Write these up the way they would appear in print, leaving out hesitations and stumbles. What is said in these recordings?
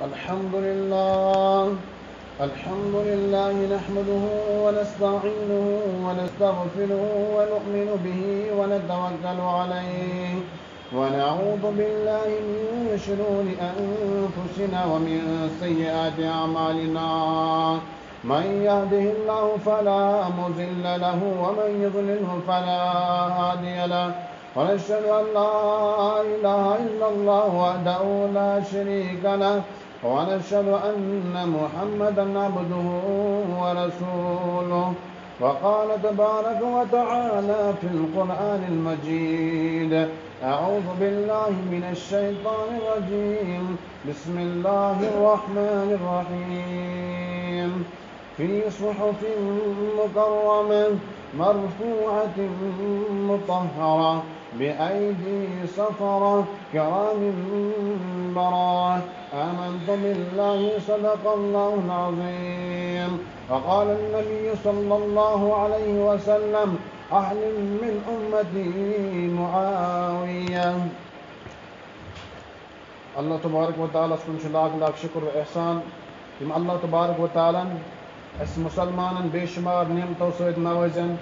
الحمد لله نحمده ونستعينه ونستغفره ونؤمن به ونتوكل عليه ونعوذ بالله من شرور أنفسنا ومن سيئات أعمالنا من يهده الله فلا مضل له ومن يضلله فلا هادي له ونشهد أن لا إله إلا الله وحده لا شريك له ونشهد أن محمدا عبده ورسوله وقال تبارك وتعالى في القرآن المجيد أعوذ بالله من الشيطان الرجيم بسم الله الرحمن الرحيم في صحف مكرمة مرفوعة مطهرة بأيدي سفرة كرام بررة آمنت بالله صدق الله العظيم وقال النبي صلى الله عليه وسلم أهل من أمتي معاوية. Allah تبارك وتعالى سكن لاکھ لاکھ شکر و احسان یم اللہ تبارک و تعالیٰ اس مسلمانن بے شمار نعمتوں سۭتۍ نوازن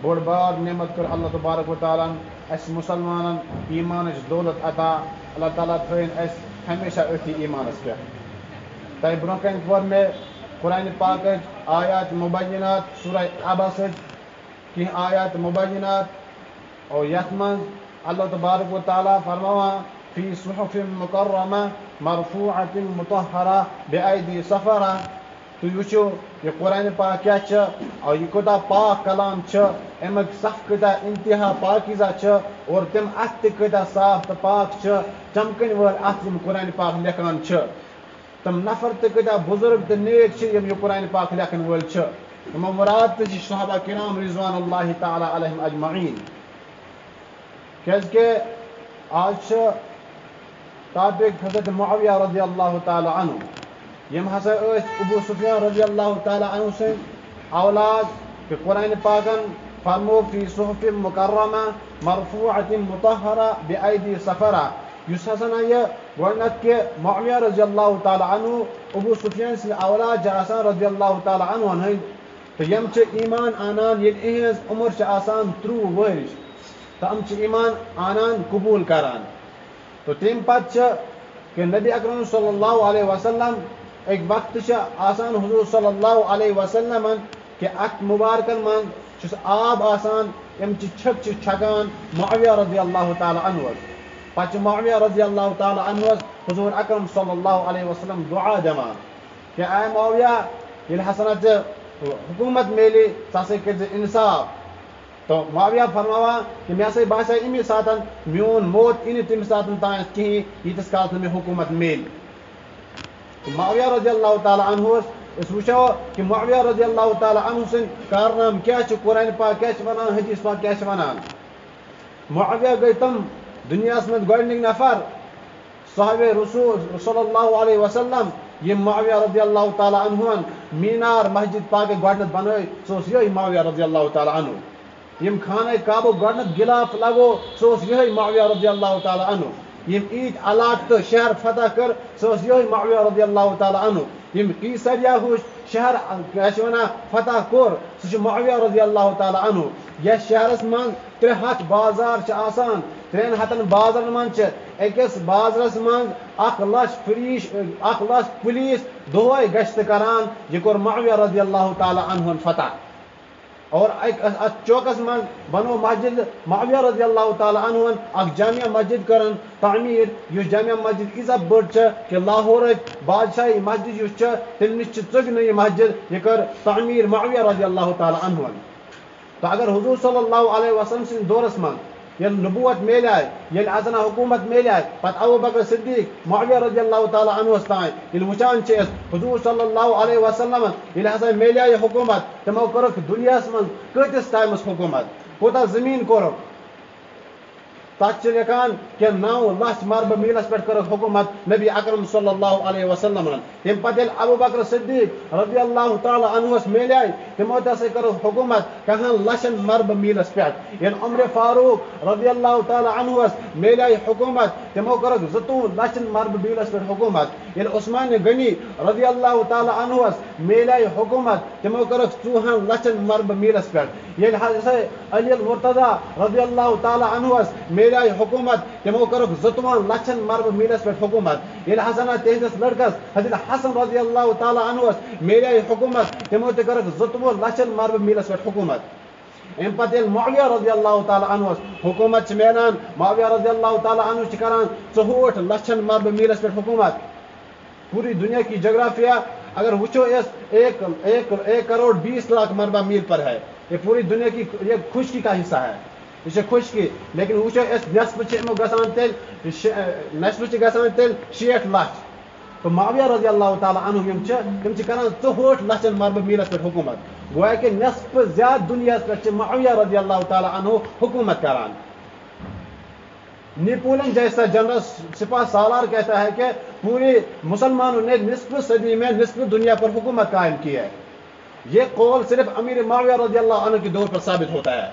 بوڑ بار نعمت کر اللہ تبارک و تعالیٰ اس مسلمانن ایمانچ دولت عطا. اللہ تعالیٰ تھٲیِن اس ہمیشہ أتھی ایمانس پہ. تۄہہِ برونٛہہ کَنہِ پوٚر مےٚ قرآنِ پاکٕچ آیات مبینات سورہ عبسٕچ کینٛہہ آیات مبینات اور یتھ منٛز اللہ تبارک و تعالیٰ فرماوان فی صحف مکرمہ مرفوعۃ مطہرہ بأیدی سفرہ. تُہۍ وٕچھِو یہ قرآنِ پاک کیٛاہ چھِ اور یہ کوٗتاہ پاک کلام چھِ، امیُک صف کۭتیاہ انتہا پاکیزہ چھِ اور تِم اَتھٕ تہِ کۭتیاہ صاف تہٕ پاک چھِ، چمکن وٲلۍ اَتھٕ یِم قرآنِ پاک لیکھان چھِ. تِم نفر تہِ کۭتیاہ بُزرگ تہٕ نیک چھِ یِم یہ قرآنِ پاک لیکھن وٲلۍ چھِ. یِمو مراد تہِ چھِ صحابہ کرام رضوان اللہ تعالیٰ علیہم اجمعین. کیٛازِکہِ آز چھِ ٹاپک حضرت معاویہ رضی اللہ تعالیٰ عنہ یم ہسا ابو سفیان رضی اللہ تعالیٰ عنہ سٕنٛدۍ اولاد کہ قرآنِ پاکن فرمو فی صحف مکرمہ مرفوعۃ مطہرہ بأیدی سفرہ. یُس ہسا نا یہ گۄڈنیٚتھ کہ معاویہ رضی اللہ تعالیٰ عنہ ابو سفیان سٕنٛدۍ اولاد چھِ آسان رضی اللہ تعالیٰ عنہ ہٕنٛدۍ تہٕ یم چھِ ایمان انان ییٚلہِ یِہٕنٛز عمر چھِ آسان 30 ؤرِش تہٕ یِم چھِ ایمان انان قبوٗل کران. تو تمہِ پتہٕ چھِ کہ نبی اکرم صلی اللہ علیہ وسلم ایک وقت چھِ آسان حضور صلی اللہ علیہ وسلم کہ اتھ مبارکن منٛز چھُس آب آسان یِم چھِ چھک چھِ چھکان معاویہ رضی اللہ تعالیٰ عنہس. پتہٕ چھِ معاویہ رضی اللہ تعالیٰ عنہس حضور اکرم صلی اللہ علیہ وسلم دعا دِوان کہ اے معاویہ ییٚلہِ ہسا نہ ژےٚ حکوٗمت میلہِ ژٕ ہسا کٔرزِ انصاف. تو معاویہ فرماوان کہ مےٚ ہسا باسے امی ساتن میون موت یی نہٕ تمہِ ساتن تانۍ کِہیٖنۍ ییٖتِس کالس نہٕ مےٚ حکوٗمت میلہِ. معاویہ رضی اللہ تعالیٰ عنہس أسۍ وٕچھو کہ معاویہ رضی اللہ تعالیٰ عنہ سٕنٛدۍ کارنامہٕ کیٛاہ چھِ، قرآنِ پاک کیٛاہ چھِ وَنان، حدیث پاک کیٛاہ چھِ وَنان. معاویہ گٔے تِم دُنیاہس منٛز گۄڈنِکۍ نفر صحابہ رسول صلی اللہ علیہ وسلم یِم معاویہ رضی اللہ تعالیٰ عنہن مینار مسجد پاکٕچ گۄڈنیٚتھ بنٲے سُہ اوس یِہوٚے معاویہ رضی اللہ تعالیٰ عنہ. یِم خانہ کعبُک گۄڈنیٚتھ غلاف لگو سُہ اوس یِہوٚے معاویہ رضی اللہ تعالیٰ عنہ. یم عید علاقہٕ تہٕ شہر فتح کر سُہ اوس یِہوٚے معاویہ رضی اللہ تعالیٰ عنہ. یم کیسریا ہُش شہر کیٛاہ چھِ وَنان فتح کوٚر سُہ چھُ معاویہ رضی اللہ تعالیٰ عنہ. یتھ شہرس منٛز 300 بازار چھِ آسان، 300 بازرن منٛز چھِ أکِس بازرس منٛز 1 لچھ پُلیٖس دۄہے گشتہٕ کران. یہِ کوٚر معاویہ رضی اللہ تعالیٰ عنہن فتح. اور اتھ چوکس منٛز بنو مسجد معاویہ رضی اللہ تعالیٰ عنہن اکھ جامع مسجد کرن تعمیٖر یُس جامع مسجد ییٖژاہ بٔڑ چھِ کہ لاہورٕچ بادشاہی مسجد یُس چھِ تمہِ نِش چھِ ژٔگنہٕ یہِ مسجد. یہِ کٔر تعمیٖر معاویہ رضی اللہ تعالیٰ عنہن. تہٕ اگر حضور صلی اللہ علیہ وسلم سٕنٛدِس دورس منٛز ییٚلہِ نبوت میلیے، ییٚلہِ اذنا حکوٗمت میلیے، پتہٕ ابوٗ بکر صدیق معاویہ رضی اللہ تعالیٰ عنہس تانۍ ییٚلہِ وٕچھان چھِ أسۍ حضور صلی اللہ علیہ وسلم ییٚلہِ ہسا میلیے یہِ حکوٗمت تِمو کٔرٕکھ دُنیاہس منٛز کۭتِس ٹایمس حکوٗمت، کوٗتاہ زٔمیٖن کوٚرُکھ. تک لکھان کہ 9 لچھ مربع میلس پہ کر حکومت نبی اکرم صلی اللہ علیہ وسلم تم پتہ ابو بکر صدیق رضی اللہ تعالی عنہ میلے تمو تسے کر حکومت 10 لچھن مربع میلس پہ یل عمر فاروق رضی اللہ تعالی عنہ میلے حکومت تمو کر 2 لچھن مربع میلس پہ حکومت یل عثمان غنی رضی اللہ تعالی عنہ میلے حکومت تمو کر 4 لچھن مربع میلس پہ یل حضرت علی المرتضی رضی اللہ تعالی عنہ میلے حکومت تمو کر 2 لچھن مربع میلس پہ حکومت یل حسن تہندس لڑکس حضرت حسن رضی اللہ تعالی عنہ میلے حکومت تمو تہ کر 2 لچھن مربع میلس پہ حکومت ام پتہ معاویہ رضی اللہ تعالی عنہ حکومت میلان معاویہ رضی اللہ تعالی عنہ کران 64 لچھن مربع میلس پہ حکومت پوری دنیا کی جغرافیہ اگر وچو اس 1 کروڑ 20 لاکھ مربع میل پر ہے یہ پوری دنیا کی یہ خشکی کا حصہ ہے یہ خشکی لیکن وچو اس نصف گسان تیل نصف گسان تیل 60 لچھ تو معاویہ رضی اللہ تعالی عنہ تم کران 64 لچھن مربع میلس پہ حکومت گویا کہ نصف زیادہ دنیا پہ معاویہ رضی اللہ تعالی عنہ حکومت کران نیپولن جیسا جنرل سپاہ سالار کہتا ہے کہ پورے مسلمانوں نے نصف صدی میں نصف دنیا پر حکومت قائم کی ہے یہ قول صرف امیر معاویہ رضی اللہ عنہ کے دور پر ثابت ہوتا ہے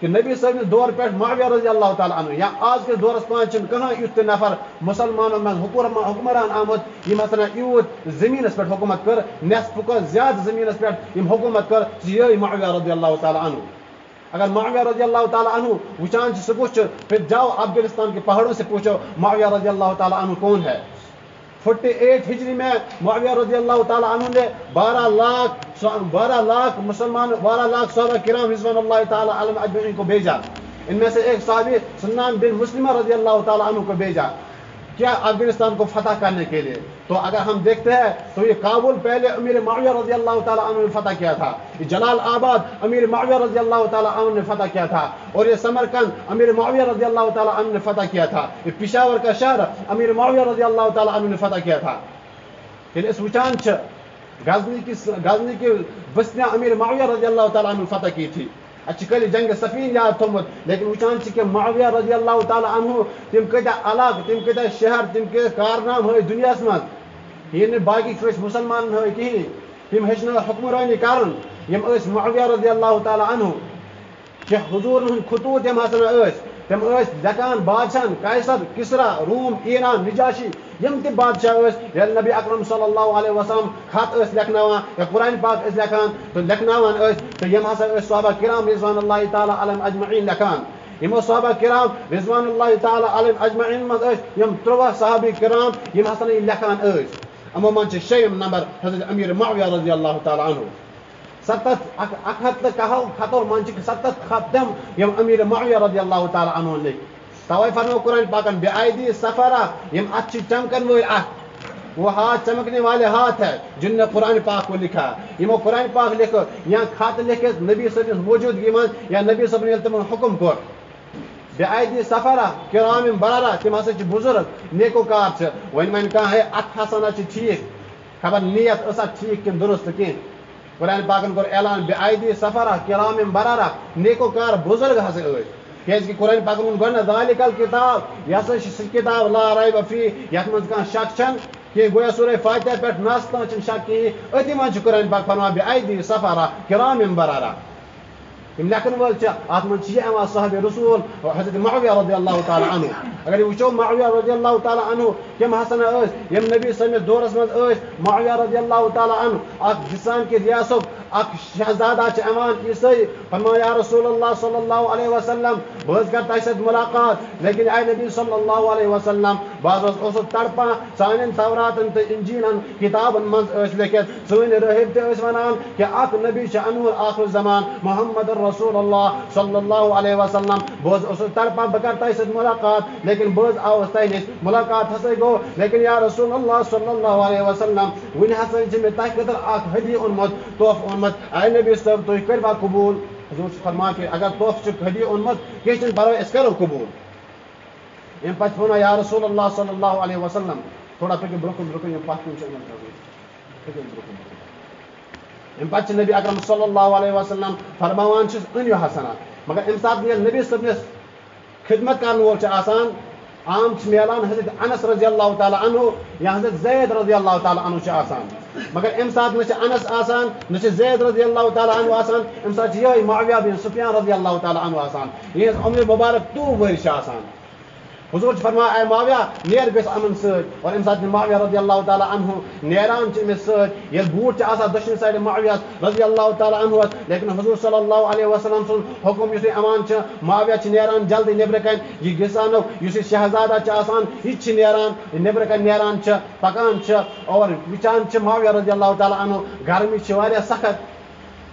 کہ نبی صلی اللہ علیہ وسلم دور پہ معاویہ رضی اللہ تعالی عنہ یا آج کے دور پانچ کہاں یوت نفر مسلمانوں میں حکمران آمد یہ مثلا یوت زمین پہ حکومت کر نصف کو زیادہ زمین پہ حکومت کر یہ معاویہ رضی اللہ تعالی عنہ اگر معاویہ رضی اللہ تعالی عنہ وچان سے پوچھو پھر جاؤ افغانستان کے پہاڑوں سے پوچھو معاویہ رضی اللہ تعالی عنہ کون ہے 48 ہجری میں معاویہ رضی اللہ تعالی عنہ نے 12 لاکھ مسلمان 12 لاکھ صحابہ کرام رضوان اللہ تعالی علیہم اجمعین کو بھیجا ان میں سے ایک صحابی سنان بن مسلمہ رضی اللہ تعالی عنہ کو بھیجا کیا افغانستان کو فتح کرنے کے لیے تو اگر ہم دیکھتے ہیں تو یہ کابل پہلے امیر معاویہ رضی اللہ تعالی عنہ نے فتح کیا تھا یہ جلال آباد امیر معاویہ رضی اللہ تعالی عنہ نے فتح کیا تھا اور یہ سمرقند امیر معاویہ رضی اللہ تعالی عنہ نے فتح کیا تھا یہ پشاور کا شہر امیر معاویہ رضی اللہ تعالی عنہ نے فتح کیا تھا یعنی اس وچان غزنی کی بستیاں امیر معاویہ رضی اللہ تعالی عنہ نے فتح کی تھی اچھا جنگ سفین یاد تھومت لیکن وچان کہ معاویہ رضی اللہ تعالی عنہ تم کتیا علاقہ تم کتیا شہر تم کتیا کارنام ہوئے دنیا مز یہ باقی مسلمان ہوئے کہیں تم ہچن حکمرانی کرن یم معاویہ رضی اللہ تعالی عنہ کہ حضور خطوط یم ہسا تم دکان بادشاہ قیصر کسرا روم ایران نجاشی یم تہ بادشاہ یل نبی اکرم صلی اللہ علیہ وسلم خط لکھنوان یا قرآن پاک لکھان تو لکھنوان تو یم ہسا صحابہ کرام رضوان اللہ تعالی علیہم اجمعین لکھان یمو صحابہ کرام رضوان اللہ تعالی علیہم اجمعین مز یم 13 صحابی کرام یم ہسا لکھان امو من شیم نمبر حضرت امیر معاویہ رضی اللہ تعالی عنہ 71 خطوں من 70 خط تم یم امیر معاویہ رضی اللہ تعالی عنہ لکھ توے فرمو قرآن پاکن بعیدی سفرہ یم اچھی چمکن وول وہ ہاتھ چمکنے والے ہاتھ ہے جن نے قرآن پاک کو لکھا یہ قرآن پاک لکھو یا خط لکھے نبی صلی اللہ علیہ وسلم موجودگی من یا نبی صلی اللہ علیہ وسلم حکم کور بعیدی سفرہ کرام بررہ تم ہسا بزرگ نیکوکار ون کہاں ہے ات ہسا ٹھیک خبر نیت ٲسا ٹھیک کن درست کن قرآن پاکن کور اعلان بعیدی سفرہ کرام بررہ نیکوکار بزرگ ہسا کہ قرآن پاکن گونا ذالک الکتاب یہ ہسا کتاب لا ریب فی یتھ من کانٛہہ شک چھن کہ گویا سورہ فاتحہ پہ نس تان شک کہیں اتھی من قرآن پاک فرمان بعیدی سفرہ کرام بررہ یم لکھن وول ات من یوان صحابہ رسول حضرت معاویہ رضی اللہ تعالی عنہ اگر وچو معاویہ رضی اللہ تعالی عنہ کم ہسن یم نبی سندس دورس مز معاویہ رضی اللہ تعالی عنہ اخ جسان کی ریاست اخ شہزادہ ایوان عیسائی فرمایا یا رسول اللہ صلی اللہ علیہ وسلم بہت کر تہ ست ملاقات لیکن اے نبی صلی اللہ علیہ وسلم بعض تڑپا سان توراتن تو انجیلن کتابن مز لکھت سن رہب تہ ونان کہ اخ نبی انور آخر زمان محمد رسول اللہ صلی اللہ علیہ وسلم بہت تڑپا بکر تہ ست ملاقات لیکن بہت آوس تہ نش ملاقات ہسا گو لیکن یا رسول اللہ صلی اللہ علیہ وسلم ون ہسا میں تہ خاطر اخ ہدی اونمت تحفہ اونمت اے نبی صاحب تھی کروا قبول حضور فرما کہ اگر تحفہ ہدی اونمت کی پرواہ اس کرو قبول ام پتہ ونو یا رسول اللہ صلی اللہ علیہ وسلم تھوڑا پکن برکن برکن یم پتھ کن ام پتہ نبی اکرم صلی اللہ علیہ وسلم فرماوان انیو حسنا مگر ام سات نبی صبنس خدمت کرن وول آسان عام ملان حضرت انس رضی اللہ تعالیٰ عنہ یا حضرت زید رضی اللہ تعالیٰ عنہ آسان مگر ام سات نہ انس آسان نہ زید رضی اللہ تعالیٰ عنہ آسان ام سات یہ معاویہ بن سفیان رضی اللہ تعالیٰ عنہ آسان یہ عمر مبارک 2 ؤری آسان حضور فرمایا اے معاویہ نیر گژھِ امن سۭتۍ اور ام سات معاویہ رضی اللہ تعالیٰ عنہ نیران امس سۭتۍ ییٚلہِ بوٗٹ آسان دٔچھنہِ سایڈٕ معاویہ رضی اللہ تعالیٰ عنہ لیکن حضور صلی اللہ علیہ وسلم سُنٛد حکم یُس یِوان معاویہ نیران جلدی نیبرٕ کَنۍ یہِ گِسانُک یُس یہِ شہزادہ آسان یہِ تہِ چھِ نیران نیبرٕ کَنۍ نیران چھِ پکان چھِ اور وٕچھان چھِ معاویہ رضی اللہ تعالیٰ عنہ گرمی چھِ واریاہ سخت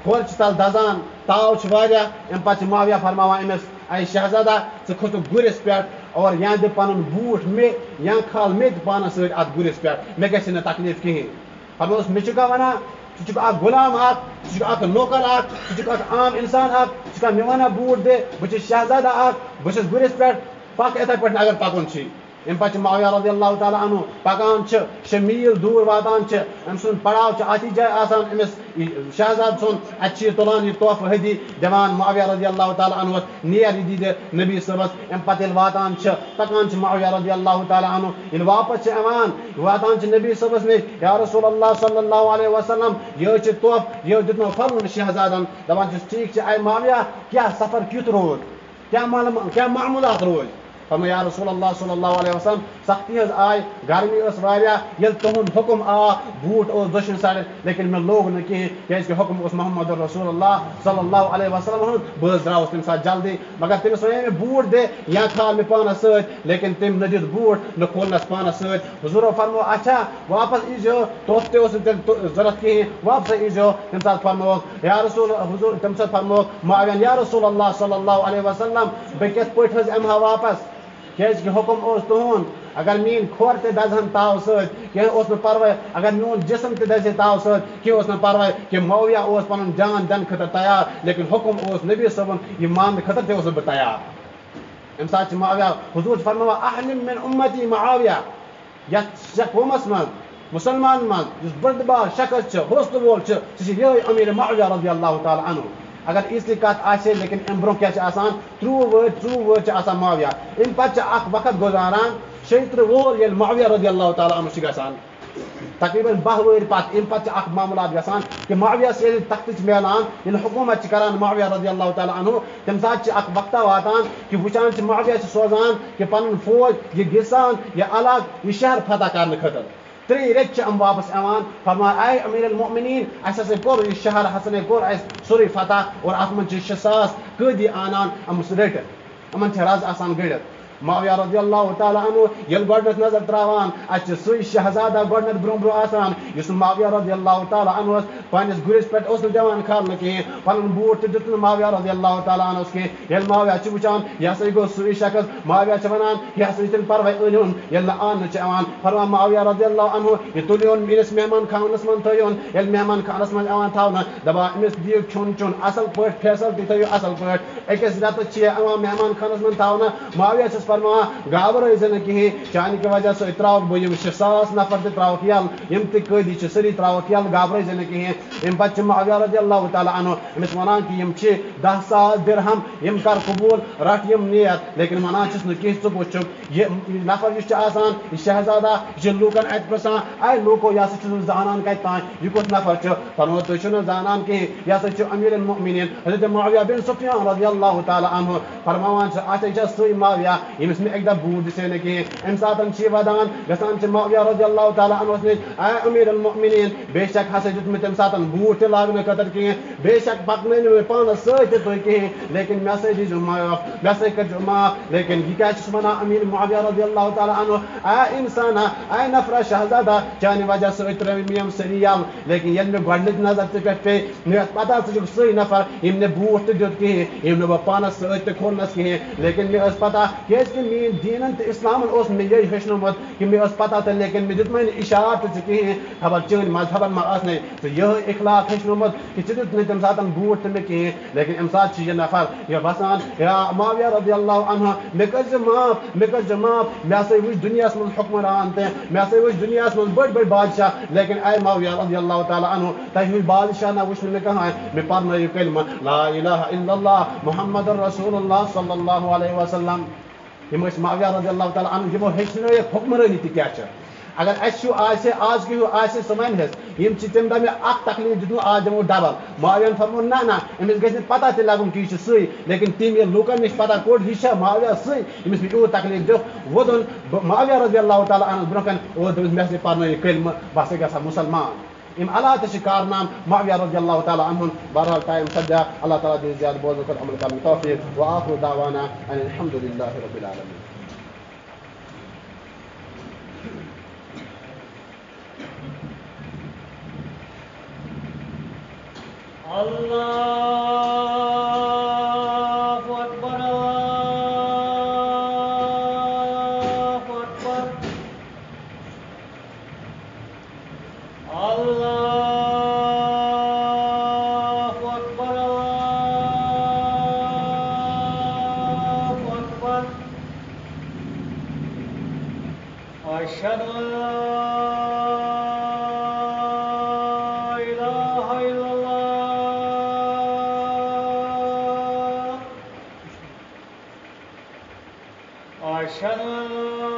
کھۄر چھِ تل دزان تاو چھِ واریاہ امہِ پتہٕ چھِ معاویہ فرماوان أمِس اے شہزادہ ژٕ کھوٚتُکھ گُرِس پٮ۪ٹھ اور یا دِ پنُن بوٗٹھ مےٚ یا کھال مےٚ تہِ پانس سۭتۍ اتھ گُرِس پٮ۪ٹھ مےٚ گژھِ نہٕ تکلیٖف کِہیٖنۍ فرمووُس مےٚ چھُکھا وَنان ژٕ چھُکھ اکھ غلام اکھ ژٕ چھُکھ اکھ نوکر اکھ ژٕ چھُکھ اکھ عام انسان اکھ ژٕ چھُکھا مےٚ وَنان بوٗٹھ دِ بہٕ چھُس شہزادہ اکھ بہٕ چھُس گُرِس پٮ۪ٹھ پکھ یِتھے پٲٹھۍ اگر پکُن چھُے امہِ پتہٕ چھِ معاویہ رضی اللہ تعالیٰ عنہ پکان چھِ 6 میٖل دوٗر واتان چھِ أمۍ سُنٛد پڑاو چھُ اَتھی جایہِ آسان أمِس شہزاد سُنٛد اَتہِ چھِ یہِ تُلان یہِ تحفہٕ ہدی دِوان معاویہ رضی اللہ تعالیٰ عنہ نیر یہِ دِدِ نبی صٲبس امہِ پتہٕ ییٚلہِ واتان چھِ پکان چھِ معاویہ رضی اللہ تعالیٰ عنہ ییٚلہِ واپس چھِ یِوان واتان چھِ نبی صٲبس نِش یا رسول اللہ صلی اللہ علیہ وسلم یہِ چھِ تحفہٕ یہِ دیُتنو پھلوُن شہزادن دپان چھِس ٹھیٖک چھِ اے معاویہ کیٛاہ سفر کیُتھ روٗد کیٛاہ معموٗلات روٗدۍ فرمو یا رسول اللہ صلی اللہ علیہ وسلم سختی حظ آئی گرمی ٲس واریاہ ییٚلہِ تُہُنٛد حُکم آو بوٗٹ اوس دٔچھِنۍ سایڈٕ لیکن مےٚ لوگ نہٕ کِہیٖنۍ کیٛازِکہِ حُکم اوس محمد رسول اللہ صلی اللہ علیہ وسلم ہُنٛد بہٕ حظ درٛاوُس تَمہِ ساتہٕ جلدی مگر تٔمِس وَنے مےٚ بوٗٹ دِ یا کھال مےٚ پانس سۭتۍ لیکن تٔمۍ نہ دیُت بوٗٹ نہ کھولنس پانس سۭتۍ حضوٗرو فرمو اچھا واپس ییٖزیو تحفہٕ تہِ اوس نہٕ تیٚلہِ ضوٚرتھ کِہیٖنۍ واپسے ییٖزیو تَمہِ ساتہٕ فرمووُکھ یا رسول حضوٗر تَمہِ ساتہٕ فرمووُکھ معاویہ یا رسول اللہ صلی اللہ علیہ وسلم بہٕ کِتھ پٲٹھۍ حظ یِمہٕ ہا واپس کیٛازِکہِ حُکم اوس تُہُنٛد اگر میٛٲنۍ کھۄر تہِ دزہن تاو سۭتۍ کینٛہہ اوس نہٕ پرواے اگر میون جسم تہِ دزِ تاو سۭتۍ کینٛہہ اوس نہٕ پرواے کہِ معاویہ اوس پنُن جان دِنہٕ خٲطرٕ تیار لیکن حُکم اوس نبی صٲبُن یہِ ماننہٕ خٲطرٕ تہِ اوسُس بہٕ تیار امہِ ساتہٕ چھِ معاویہ حضوٗر چھِ فرماوان احلم من اُمتی معاویہ یتھ قومس منٛز مُسلمانن منٛز یُس بٔڑ بار شخص چھُ حوصلہٕ وول چھُ سُہ چھُ یِہوے امیر معاویہ رضی اللہ تعالیٰ عنہ اگر یِژھٕے کتھ آسہِ لیکن امہِ برونٛہہ کیٛاہ چھِ آسان 30 ؤری چھِ آسان معاویہ امہِ پتہٕ چھِ اکھ وقت گُزاران 36 وُہُر ییٚلہِ معاویہ رضی اللہ تعالیٰ عنہ چھُ گژھان تقریٖبن 10 ؤری پتہٕ امہِ پتہٕ چھِ اکھ معاملات گژھان کہِ معاویہس ییٚلہِ تختہٕ چھِ میلان ییٚلہِ حکوٗمت چھِ کران معاویہ رضی اللہ تعالیٰ عنہ تمہِ ساتہٕ چھِ اکھ وقتہ واتان کہِ وٕچھان چھِ معاویہ چھِ سوزان کہِ پنُن فوج یہِ گِسان یہِ علاقہٕ یہِ شہر فتح کرنہٕ خٲطرٕ 3 رٮ۪تۍ چھِ یِم واپس یِوان فرمان اے امیر المؤمنیٖن اَسہِ ہسا کوٚر یہِ شہر ہسا کوٚر اَسہِ سورُے فتح اور اتھ منٛز چھِ 6 ساس قٲدی انان یِم رٔٹِتھ یِمن چھِ رز آسان گٔڑِتھ معاویہ رضی اللہ تعالیٰ عنہ ییٚلہِ گۄڈٕنیتھ نظر تراوان اَتہِ چھِ سُے شہزادہ گۄڈٕنیتھ برونٛہہ آسان یُس معاویہ رضی اللہ تعالیٰ عنہس پننِس گُرِس پٮ۪ٹھ اوس نہٕ دِوان کھالنہٕ کِہیٖنۍ پنُن بوٗٹھ تہِ دیُت نہٕ معاویہ رضی اللہ تعالیٰ عنہس کینٛہہ ییٚلہِ معاویہ چھِ وٕچھان یہِ ہسا گوٚو سُے شخص معاویہ چھِ ونان یہِ ہسا چھُنہٕ پرواے أنۍہُن ییٚلہِ نہٕ آننہٕ چھِ یِوان فرمان معاویہ رضی اللہ عنہ یہِ تُلۍہُن میٲنِس مہمان خانس منٛز تھٲیہُن ییٚلہِ مہمان خانس منٛز یِوان تھاونہٕ دپان أمِس دِیِو کھیوٚن چیوٚن اصل پٲٹھۍ فیسلٹی تھٲیِو اصل پٲٹھۍ أکِس رٮ۪تس چھِ یہِ یِوان مہمان خانس منٛز تھاونہٕ معاویہ چھِس فرماوان گابرٲیزِ نہٕ کِہیٖنۍ چانہِ کہِ وجہ سۭتۍ تراوکھ بہٕ یِم 6 ساس نفر تہِ تراوکھ یَلہٕ یِم تہِ قٲدی چھِ سٲری تراوکھ یَلہٕ گابرٲیزِ نہٕ کِہیٖنۍ امہِ پتہٕ چھِ معاویہ رضی اللہ تعالیٰ عنہ أمِس وَنان کہِ یِم چھِ 10 ساس درہم یِم کر قبوٗل رٹ یِم نِیَت لیکن وَنان چھِس نہٕ کینٛہہ ژٕ وٕچھُکھ یہِ نفر یُس چھُ آسان یہِ شہزادہ یہِ چھُ لوٗکن اَتہِ پرٛژھان اے لوٗکو یہِ ہسا چھُس بہٕ زانان کتہِ تانۍ یہِ کُس نفر چھُ فرمو تُہۍ چھِو نہٕ زانان کِہیٖنۍ یہِ ہسا چھُ امیر المؤمنیٖن حضرت معاویہ بن سفیان رضی اللہ تعالیٰ عنہ فرماوان چھِ اَتھے چھِ سُے معاویہ ییٚمِس مےٚ اَکہِ دۄہ بوٗٹھ دِژے نہٕ کِہیٖنۍ امہِ ساتہٕ چھِ یہِ ودان گژھان چھِ معاویہ رضی اللہ تعالیٰ عنہس نِش اے امیر المؤمنیٖن بے شک ہسا دیُت مےٚ تمہِ ساتہٕ بوٗٹھ تہِ لاگنہٕ خٲطرٕ کِہیٖنۍ بے شک پکنٲیِو مےٚ پانس سۭتۍ تہِ تُہۍ کِہیٖنۍ لیکن مےٚ ہسا دیٖزیو معاف مےٚ ہسا کٔرزیو معاف لیکن یہِ کیٛاہ چھُس ونان امیر معاویہ رضی اللہ تعالیٰ عنہ اے انسانا اے نفرا شہزادہ چانہِ وجہ سۭتۍ ترٲوۍ مےٚ یِم سٲری یَلہٕ لیکن ییٚلہِ مےٚ گۄڈنِچ نظر ژٕ پٮ۪ٹھ پیٚیہِ مےٚ ٲس پتہ ژٕ چھُکھ سُے نفر ییٚمۍ نہٕ بوٗٹھ تہِ دیُت کِہیٖنۍ ییٚمۍ نہٕ بہٕ پانس سۭتۍ تہِ کھولنس کِہیٖنۍ لیکن مےٚ ٲس پتہ کیٛازِکہِ میٲنۍ دیٖنن تہٕ اِسلامن اوس مےٚ یہِ ہیٚچھنومُت کہِ مےٚ ٲس پتہ تہٕ لیکن مےٚ دیُتمَے نہٕ اِشارٕ تہِ ژٕ کِہیٖنۍ خبر چٲنۍ مذہبن منٛز آسنَے ژٕ یِہوے اخلاق ہیٚچھنومُت کہِ ژٕ دیُت نہٕ تمہِ ساتہٕ بوٗٹھ تہِ مےٚ کِہیٖنۍ لیکن امہِ ساتہٕ چھُ یہِ نفر یہِ وسان یا معاویہ رضی اللہ عنہ مےٚ کٔرزِ معاف مےٚ کٔرزِ معاف مےٚ ہسا وٕچھ دُنیاہس منٛز حُکمران تہِ مےٚ ہسا وٕچھ دُنیاہس منٛز بٔڑۍ بٔڑۍ بادشاہ لیکن اے معاویہ رضی اللہ تعالیٰ عنہ تۄہہِ ہیوٗ بادشاہ نہ وٕچھ نہٕ مےٚ کٕہٕنۍ مےٚ پرنٲیِو کلمہ لا الہ الا اللہ محمد رسول اللہ صلی اللہ علیہ وسلم Yim Muawiyah radiallahu ta'ala anhu yimo hechnoyek hukmrani ti kya cha. Agar ashu aase aaj ki aase saman hes yim chitem da me ak taklif didu aaj mo double Muawiyah farmon na emis gesne pata te lagum ki chi sui lekin tim ye lukan nis pata kod hisha Muawiyah sui emis bi o taklif do wodon Muawiyah radiyallahu ta'ala anhu brokan o do mes ne parno ye kelma basega sa musalman im ala ta shikar nam Muawiyah radiyallahu ta'ala anhu barhal time sadda Allah ta'ala di ziyad boz ko amal kam tawfiq wa akhiru da'wana alhamdulillahi rabbil alamin. Allahu Akbar, Allahu Akbar, Allahu Akbar, Allahu Akbar. Ashhadu an la ilaha illallah. أشهد أن لا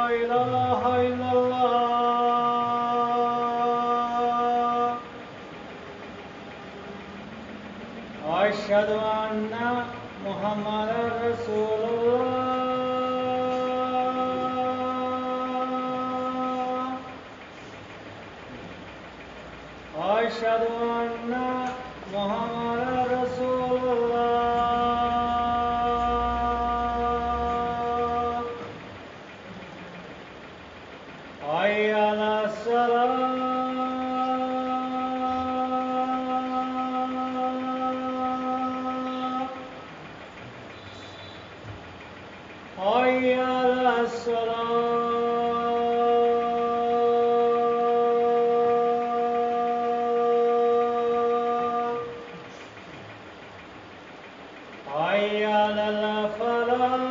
إله إلا الله. أشهد أن محمدا رسول الله. أشهد أن محمدا رسول الله. حي على الصلاة. حي على الصلاة. حي على الفلاح.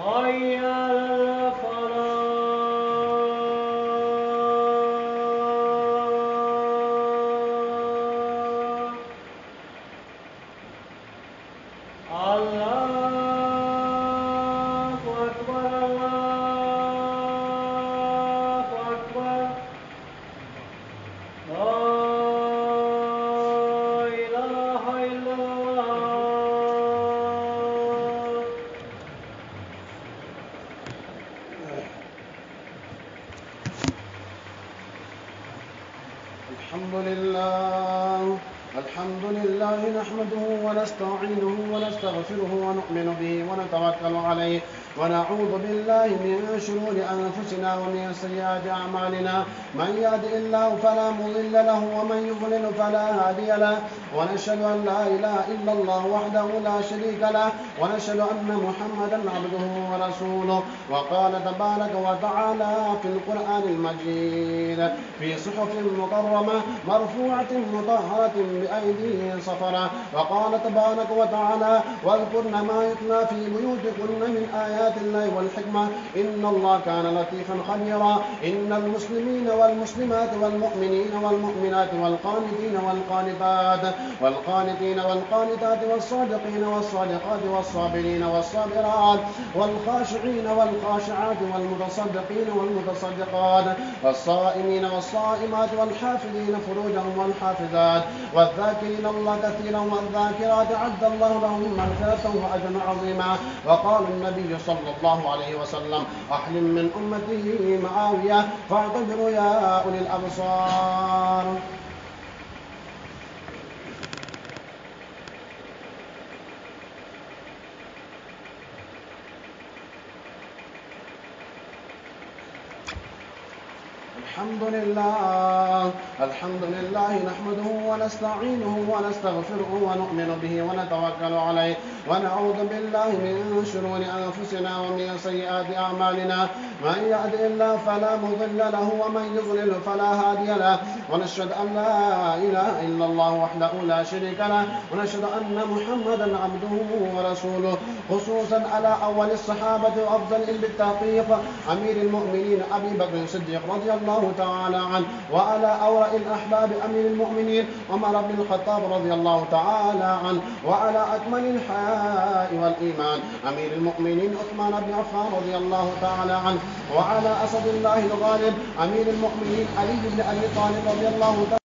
حي على الفلاح. الله أكبر، الله أكبر. لا إله إلا الله. الحمد لله نحمده ونستعينه ونستغفره ونؤمن به ونتوكل عليه ونعوذ بالله من شرور أنفسنا ومن سيئات أعمالنا من يهد الله فلا مضل له ومن يضلل فلا هادي له ونشهد أن لا إله إلا الله وحده لا شريك له ونشهد أن محمدا عبده ورسوله. وقال تبارك وتعالى في القرآن المجيد في صحف مكرمة مرفوعة مطهرة بأيدي سفرة. وقال تبارك وتعالى واذكرن ما يتلى في بيوتكن من آيات الله والحكمة إن الله كان لطيفا خبيرا. إن المسلمين والمسلمات والمؤمنين والمؤمنات والقانتين والقانتات والصادقين والصادقات والصابرين والصابرات والخاشعين والخاشعات والمتصدقين والمتصدقات والصائمين والصائمات والحافظين فروجهم والحافظات والذاكرين الله كثيرا والذاكرات أعد الله لهم مغفرة وأجرا عظيما. وقال النبي صلى الله عليه وسلم أحلم من أمته معاوية فاعتبروا يا أولي الأبصار. الحمد لله نحمده ونستعينه ونستغفره ونؤمن به ونتوكل عليه ونعوذ بالله من شرور أنفسنا ومن سيئات أعمالنا من يهد الله فلا مضل له ومن يضلل فلا هادي له ونشهد أن لا إله إلا الله وحده لا شريك له ونشهد أن محمدا عبده ورسوله خصوصا على أول الصحابة وأفضل بالتحقيق أمير المؤمنين أبي بكر الصديق رضي الله تعالى عنه وعلى أورع الأحباب أمير المؤمنين عمر بن الخطاب رضي الله تعالى عنه وعلى أكمل الحياء والإيمان أمير المؤمنين عثمان بن عفان رضي الله تعالى عنه وعلى أسد الله الغالب أمير المؤمنين علي بن أبي طالب رضي الله تعالى